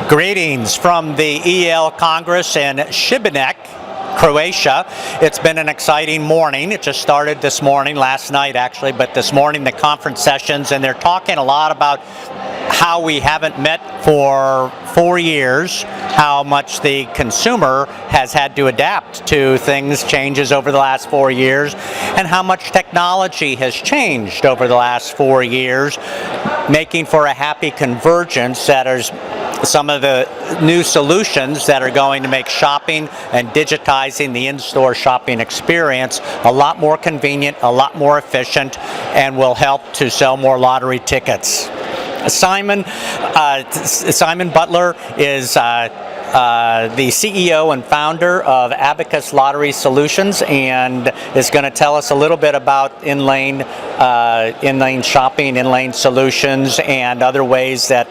Greetings from the EL Congress in Šibenik, Croatia. It's been an exciting morning. It just started this morning, last night actually, but this morning the conference sessions, and they're talking a lot about how we haven't met for 4 years, how much the consumer has had to adapt to changes over the last 4 years, and how much technology has changed over the last 4 years, making for a happy convergence that is some of the new solutions that are going to make shopping and digitizing the in-store shopping experience a lot more convenient, a lot more efficient, and will help to sell more lottery tickets. Simon Butler is the CEO and founder of Abacus Lottery Solutions, and is going to tell us a little bit about in-lane shopping, in-lane solutions, and other ways that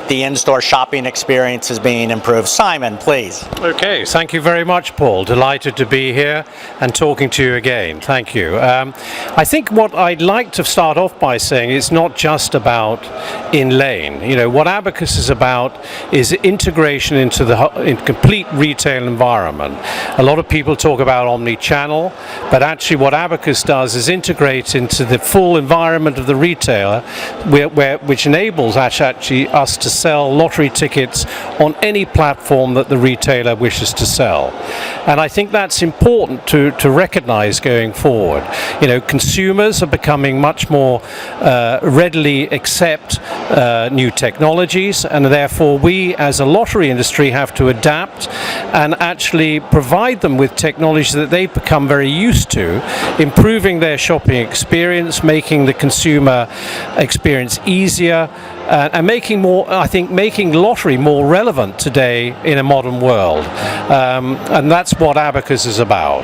the in-store shopping experience is being improved. Simon, please. Okay, thank you very much, Paul. Delighted to be here and talking to you again. Thank you. I think what I'd like to start off by saying is not just about in-lane. You know, what Abacus is about is integration into the complete retail environment. A lot of people talk about omni-channel, but actually what Abacus does is integrate into the full environment of the retailer, which enables actually us to sell lottery tickets on any platform that the retailer wishes to sell. And I think that's important to recognize going forward. You know, consumers are becoming much more readily accept new technologies, and therefore we as a lottery industry have to adapt and actually provide them with technology that they've become very used to, improving their shopping experience, making the consumer experience easier, and making lottery more relevant today in a modern world. And that's what Abacus is about.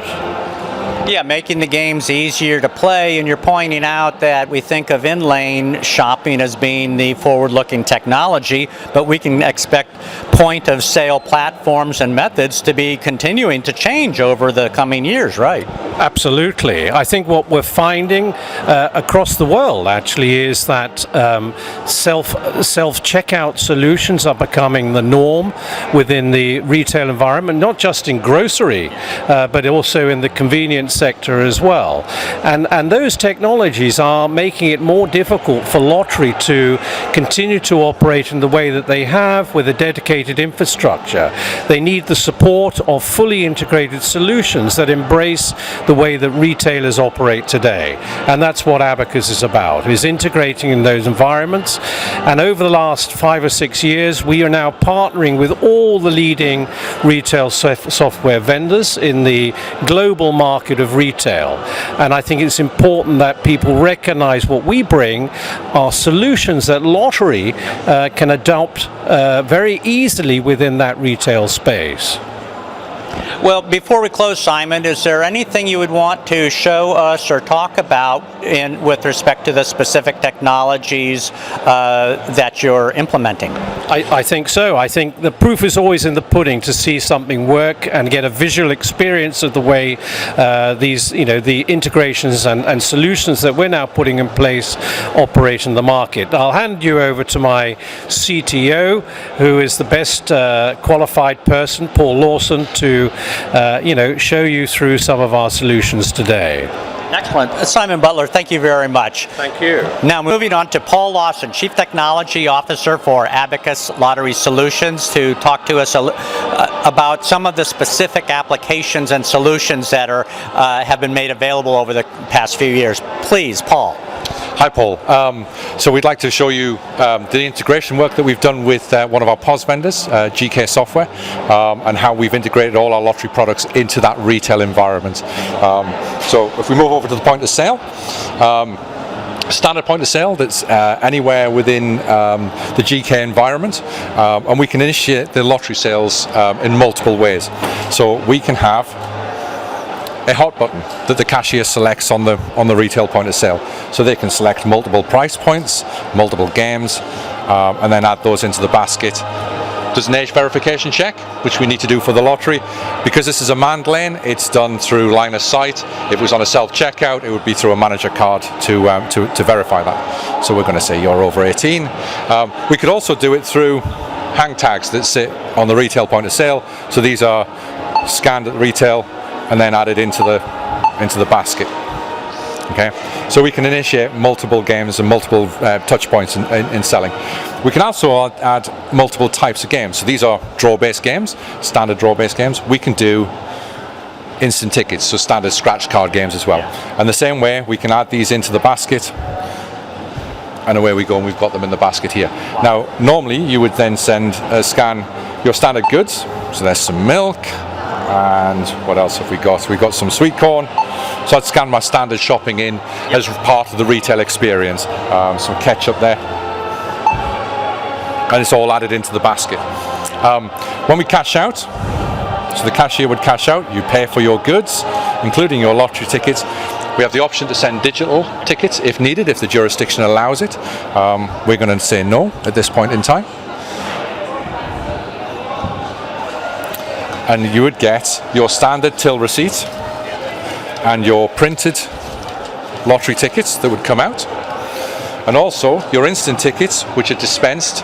Yeah, making the games easier to play, and you're pointing out that we think of in-lane shopping as being the forward-looking technology, but we can expect point-of-sale platforms and methods to be continuing to change over the coming years, right? Absolutely. I think what we're finding across the world actually is that self-checkout solutions are becoming the norm within the retail environment, not just in grocery, but also in the convenience sector as well. And those technologies are making it more difficult for lottery to continue to operate in the way that they have with a dedicated infrastructure. They need the support of fully integrated solutions that embrace the way that retailers operate today. And that's what Abacus is about, is integrating in those environments. And over the last 5 or 6 years, we are now partnering with all the leading retail software vendors in the global market of retail. And I think it's important that people recognize what we bring are solutions that lottery can adopt very easily within that retail space. Well, before we close, Simon, is there anything you would want to show us or talk about with respect to the specific technologies that you're implementing? I think so. I think the proof is always in the pudding to see something work and get a visual experience of the way the integrations and solutions that we're now putting in place operate in the market. I'll hand you over to my CTO, who is the best qualified person, Paul Lawson, to show you through some of our solutions today. Excellent. Simon Butler, thank you very much. Thank you. Now moving on to Paul Lawson, Chief Technology Officer for Abacus Lottery Solutions, to talk to us about some of the specific applications and solutions that have been made available over the past few years. Please, Paul. Hi, Paul. So we'd like to show you the integration work that we've done with one of our POS vendors, GK Software, and how we've integrated all our lottery products into that retail environment. So if we move over to the point of sale, standard point of sale that's anywhere within the GK environment, and we can initiate the lottery sales in multiple ways. So we can have a hot button that the cashier selects on the retail point of sale, so they can select multiple price points, multiple games, and then add those into the basket. There's an age verification check, which we need to do for the lottery. Because this is a manned lane, it's done through line of sight. If it was on a self-checkout, it would be through a manager card to verify that. So we're going to say you're over 18. We could also do it through hang tags that sit on the retail point of sale. So these are scanned at retail and then added into the basket. Okay, so we can initiate multiple games and multiple touch points in selling. We can also add multiple types of games. So these are draw-based games, standard draw-based games. We can do instant tickets, so standard scratch card games as well. And the same way, we can add these into the basket, and away we go, and we've got them in the basket here. Now, normally you would then scan your standard goods. So there's some milk, and what else have we got? We've got some sweet corn. So I'd scan my standard shopping in as part of the retail experience. Some ketchup there, and it's all added into the basket. When we cash out, so the cashier would cash out, you pay for your goods, including your lottery tickets. We have the option to send digital tickets if needed, if the jurisdiction allows it. We're going to say no at this point in time. And you would get your standard till receipt and your printed lottery tickets that would come out, and also your instant tickets, which are dispensed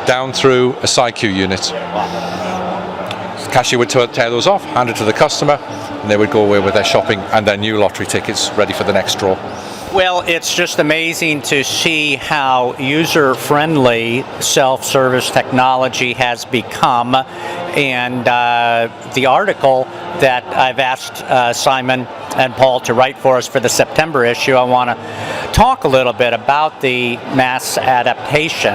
down through a SIQ unit. The cashier would tear those off, hand it to the customer, and they would go away with their shopping and their new lottery tickets ready for the next draw. Well, it's just amazing to see how user-friendly self-service technology has become. And the article that I've asked Simon and Paul to write for us for the September issue, I want to talk a little bit about the mass adoption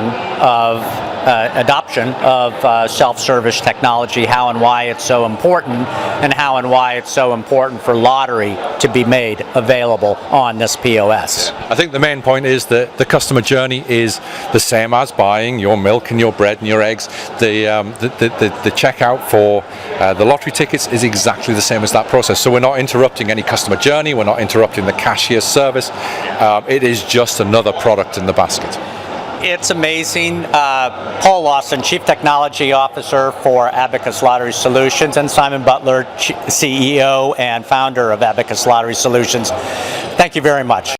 of self-service technology, how and why it's so important, and how and why it's so important for lottery to be made available on this POS. I think the main point is that the customer journey is the same as buying your milk and your bread and your eggs. The checkout for the lottery tickets is exactly the same as that process. So we're not interrupting any customer journey, we're not interrupting the cashier's service. It is just another product in the basket. It's amazing. Paul Lawson, Chief Technology Officer for Abacus Lottery Solutions, and Simon Butler, CEO and founder of Abacus Lottery Solutions. Thank you very much.